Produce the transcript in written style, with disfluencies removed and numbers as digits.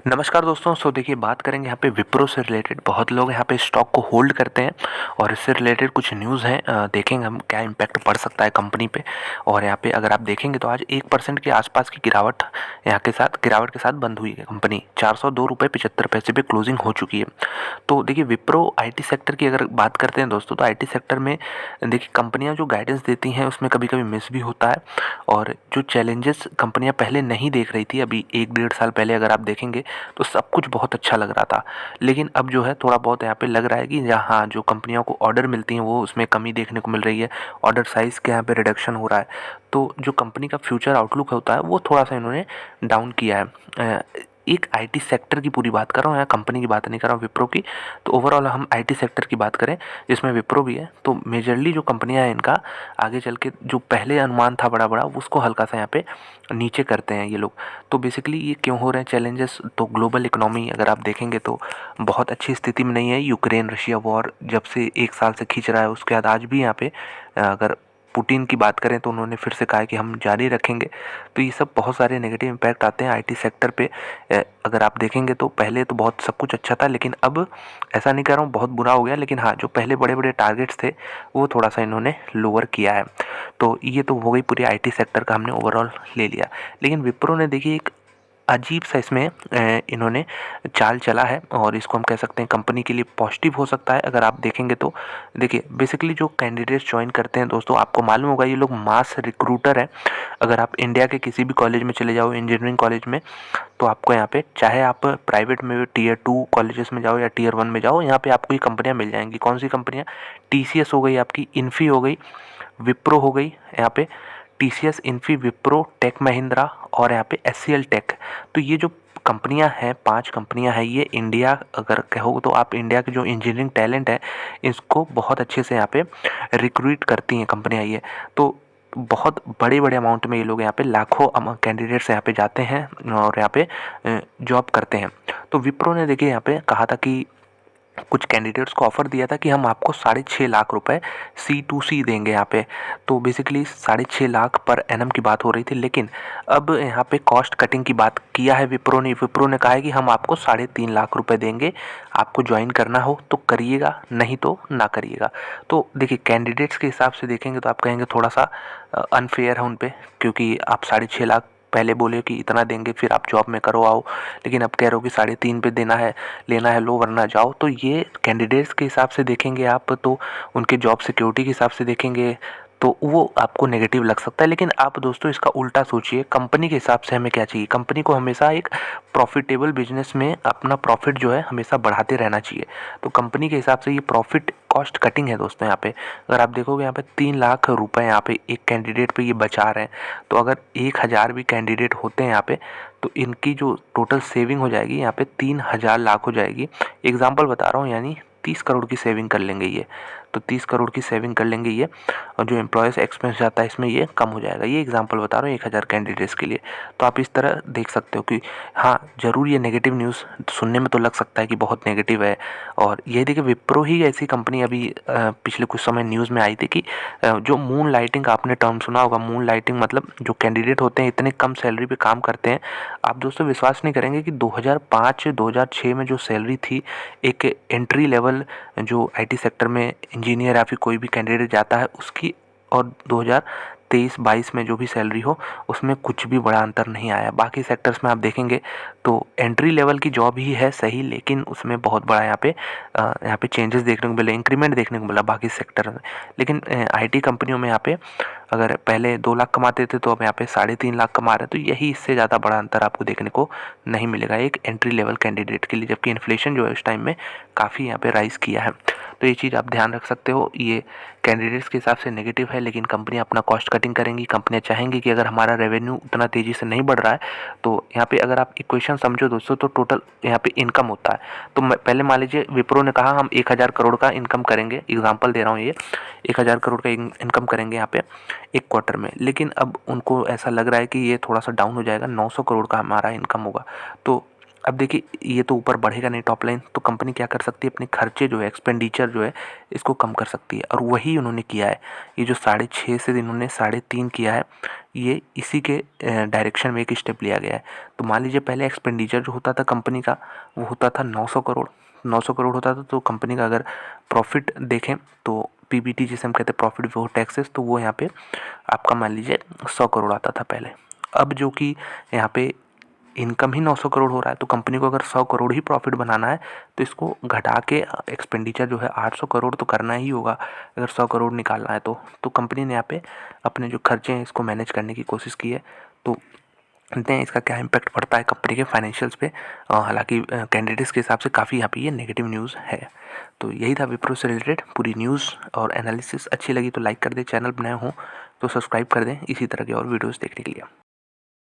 नमस्कार दोस्तों। देखिए बात करेंगे यहाँ पे विप्रो से रिलेटेड। बहुत लोग यहाँ पे स्टॉक को होल्ड करते हैं और इससे रिलेटेड कुछ न्यूज़ हैं। देखेंगे हम क्या इम्पैक्ट पड़ सकता है कंपनी पे। और यहाँ पे अगर आप देखेंगे तो आज 1% के आसपास की गिरावट के साथ बंद हुई है कंपनी। 402 रुपये 75 पैसे पे क्लोजिंग हो चुकी है। तो देखिए विप्रो आईटी सेक्टर की अगर बात करते हैं दोस्तों, तो आईटी सेक्टर में देखिए कंपनियां जो गाइडेंस देती हैं उसमें कभी कभी मिस भी होता है। और जो चैलेंजेस कंपनियां पहले नहीं देख रही थी, अभी 1 डेढ़ साल पहले अगर आप देखेंगे तो सब कुछ बहुत अच्छा लग रहा था। लेकिन अब जो है थोड़ा बहुत यहाँ पे लग रहा है कि जहाँ जो कंपनियों को ऑर्डर मिलती हैं वो उसमें कमी देखने को मिल रही है। ऑर्डर साइज़ के यहाँ पे रिडक्शन हो रहा है। तो जो कंपनी का फ्यूचर आउटलुक होता है वो थोड़ा सा इन्होंने डाउन किया है। एक आईटी सेक्टर की पूरी बात कर रहा हूँ, यहाँ कंपनी की बात नहीं कर रहा हूँ विप्रो की। तो ओवरऑल हम आईटी सेक्टर की बात करें जिसमें विप्रो भी है, तो मेजरली जो कंपनियां हैं इनका आगे चल के जो पहले अनुमान था बड़ा बड़ा उसको हल्का सा यहाँ पे नीचे करते हैं ये लोग। तो बेसिकली ये क्यों हो रहे हैं चैलेंजेस? तो ग्लोबल इकोनॉमी अगर आप देखेंगे तो बहुत अच्छी स्थिति में नहीं है। यूक्रेन रशिया वॉर जब से 1 साल से खींच रहा है, उसके बाद आज भी यहाँ पे अगर पुतिन की बात करें तो उन्होंने फिर से कहा है कि हम जारी रखेंगे। तो ये सब बहुत सारे नेगेटिव इम्पैक्ट आते हैं आईटी सेक्टर पे। अगर आप देखेंगे तो पहले तो बहुत सब कुछ अच्छा था, लेकिन अब ऐसा नहीं कह रहा हूँ बहुत बुरा हो गया, लेकिन हाँ जो पहले बड़े बड़े टारगेट्स थे वो थोड़ा सा इन्होंने लोअर किया है। तो ये तो हो गई पूरी आईटी सेक्टर का, हमने ओवरऑल ले लिया। लेकिन विप्रो ने देखिए एक अजीब सा इसमें इन्होंने चाल चला है, और इसको हम कह सकते हैं कंपनी के लिए पॉजिटिव हो सकता है अगर आप देखेंगे तो। देखिए बेसिकली जो कैंडिडेट्स ज्वाइन करते हैं दोस्तों, आपको मालूम होगा ये लोग मास रिक्रूटर हैं। अगर आप इंडिया के किसी भी कॉलेज में चले जाओ, इंजीनियरिंग कॉलेज में, तो आपको यहाँ पे चाहे आप प्राइवेट में टियर 2 कॉलेजेस में जाओ या टियर 1 में जाओ, यहाँ पे आपको ये कंपनियाँ मिल जाएंगी। कौन सी कंपनियाँ? टीसीएस हो गई, आपकी इन्फी हो गई, विप्रो हो गई यहाँ पे, TCS, Infy, Wipro, Tech Mahindra और यहाँ पे एचसीएल टेक। तो ये जो कंपनियां हैं, 5 कंपनियां हैं, ये इंडिया अगर कहो तो आप इंडिया के जो इंजीनियरिंग टैलेंट है इसको बहुत अच्छे से यहाँ पे रिक्रूट करती हैं कंपनियां ये। तो बहुत बड़े बड़े अमाउंट में ये लोग यहाँ पे लाखों कैंडिडेट्स यहाँ पे जाते हैं और यहाँ पे जॉब करते हैं। तो विप्रो ने देखिए यहाँ पे कहा था कि कुछ कैंडिडेट्स को ऑफर दिया था कि हम आपको 6.5 लाख रुपए C2C देंगे यहाँ पे। तो बेसिकली 6.5 लाख पर एनम की बात हो रही थी, लेकिन अब यहाँ पे कॉस्ट कटिंग की बात किया है विप्रो ने कहा है कि हम आपको 3.5 लाख रुपए देंगे। आपको ज्वाइन करना हो तो करिएगा, नहीं तो ना करिएगा। तो देखिए कैंडिडेट्स के हिसाब से देखेंगे तो आप कहेंगे थोड़ा सा अनफेयर है उन पे, क्योंकि आप 6.5 लाख पहले बोले कि इतना देंगे फिर आप जॉब में करो आओ, लेकिन अब कह रहे हो कि 3.5 पे देना है, लेना है लो वरना जाओ। तो ये कैंडिडेट्स के हिसाब से देखेंगे आप, तो उनके जॉब सिक्योरिटी के हिसाब से देखेंगे तो वो आपको नेगेटिव लग सकता है। लेकिन आप दोस्तों इसका उल्टा सोचिए, कंपनी के हिसाब से हमें क्या चाहिए? कंपनी को हमेशा एक प्रॉफिटेबल बिजनेस में अपना प्रॉफिट जो है हमेशा बढ़ाते रहना चाहिए। तो कंपनी के हिसाब से ये प्रॉफिट कॉस्ट कटिंग है दोस्तों। यहाँ पे अगर आप देखोगे यहाँ पे 3 लाख रुपए यहाँ पे एक कैंडिडेट पे ये बचा रहे हैं। तो अगर 1,000 भी कैंडिडेट होते हैं यहाँ पे, तो इनकी जो टोटल सेविंग हो जाएगी यहाँ पे 3,000 लाख हो जाएगी। एग्जाम्पल बता रहा हूँ, यानी 30 करोड़ की सेविंग कर लेंगे ये। तो 30 करोड़ की सेविंग कर लेंगे ये, और जो एम्प्लॉयज़ एक्सपेंस जाता है इसमें ये कम हो जाएगा। ये एग्जांपल बता रहा हूँ 1,000 कैंडिडेट्स के लिए। तो आप इस तरह देख सकते हो कि हाँ ज़रूर ये नेगेटिव न्यूज़ सुनने में तो लग सकता है कि बहुत नेगेटिव है। और ये देखिए विप्रो ही ऐसी कंपनी अभी पिछले कुछ समय न्यूज़ में आई थी कि जो मून लाइटिंग का आपने टर्म सुना होगा। मून लाइटिंग मतलब जो कैंडिडेट होते हैं इतने कम सैलरी पे काम करते हैं, आप दोस्तों विश्वास नहीं करेंगे कि 2005-2006 में जो सैलरी थी एक एंट्री लेवल जो आईटी सेक्टर में इंजीनियर या फिर कोई भी कैंडिडेट जाता है उसकी, और 2023-22 में जो भी सैलरी हो उसमें कुछ भी बड़ा अंतर नहीं आया। बाकी सेक्टर्स में आप देखेंगे तो एंट्री लेवल की जॉब ही है सही, लेकिन उसमें बहुत बड़ा यहाँ पे चेंजेस देखने को मिले, इंक्रीमेंट देखने को मिला बाकी सेक्टर में। लेकिन आईटी कंपनियों में यहाँ पे अगर पहले 2 लाख कमाते थे तो अब यहाँ पे 3.5 लाख कमा रहे हैं। तो यही इससे ज़्यादा बड़ा अंतर आपको देखने को नहीं मिलेगा एक एंट्री लेवल कैंडिडेट के लिए, जबकि इन्फ्लेशन जो है उस टाइम में काफ़ी यहाँ पे राइज़ किया है। तो ये चीज़ आप ध्यान रख सकते हो। ये कैंडिडेट्स के हिसाब से नेगेटिव है, लेकिन कंपनियां अपना कॉस्ट कटिंग करेंगी। कंपनियां चाहेंगी कि अगर हमारा रेवेन्यू उतना तेज़ी से नहीं बढ़ रहा है, तो यहाँ पे अगर आप इक्वेशन समझो दोस्तों, तो टोटल यहाँ पे इनकम होता है। तो पहले मान लीजिए विप्रो ने कहा हम 1,000 करोड़ का इनकम करेंगे, एग्जाम्पल दे रहा हूँ, ये 1,000 करोड़ का इनकम करेंगे यहाँ पे एक क्वार्टर में। लेकिन अब उनको ऐसा लग रहा है कि ये थोड़ा सा डाउन हो जाएगा, 900 करोड़ का हमारा इनकम होगा। तो अब देखिए ये तो ऊपर बढ़ेगा नहीं टॉप लाइन, तो कंपनी क्या कर सकती है, अपने खर्चे जो है, एक्सपेंडिचर जो है, इसको कम कर सकती है, और वही उन्होंने किया है। ये जो 6.5 से इन्होंने 3.5 किया है, ये इसी के डायरेक्शन में एक स्टेप लिया गया है। तो मान लीजिए पहले एक्सपेंडिचर जो होता था कंपनी का, वो होता था 900 करोड़, 900 करोड़ होता था। तो कंपनी का अगर प्रॉफिट देखें तो पीबीटी जिसे हम कहते हैं, प्रॉफिट बिफोर टैक्सेस, तो वो यहाँ पे आपका मान लीजिए 100 करोड़ आता था पहले। अब जो कि यहाँ पे इनकम ही 900 करोड़ हो रहा है, तो कंपनी को अगर 100 करोड़ ही प्रॉफिट बनाना है तो इसको घटा के एक्सपेंडिचर जो है 800 करोड़ तो करना ही होगा, अगर 100 करोड़ निकालना है तो कंपनी ने यहाँ पे अपने जो खर्चे हैं इसको मैनेज करने की कोशिश की है। तो देखते हैं इसका क्या इम्पैक्ट पड़ता है कंपनी के फाइनेंशियल्स पे। हालांकि कैंडिडेट्स के हिसाब से काफ़ी यहाँ पे ये नेगेटिव न्यूज़ है। तो यही था विप्रो से रिलेटेड पूरी न्यूज़ और एनालिसिस। अच्छी लगी तो लाइक कर दें, चैनल बनाए हों तो सब्सक्राइब कर दें इसी तरह के और वीडियोज़ देखने के लिए।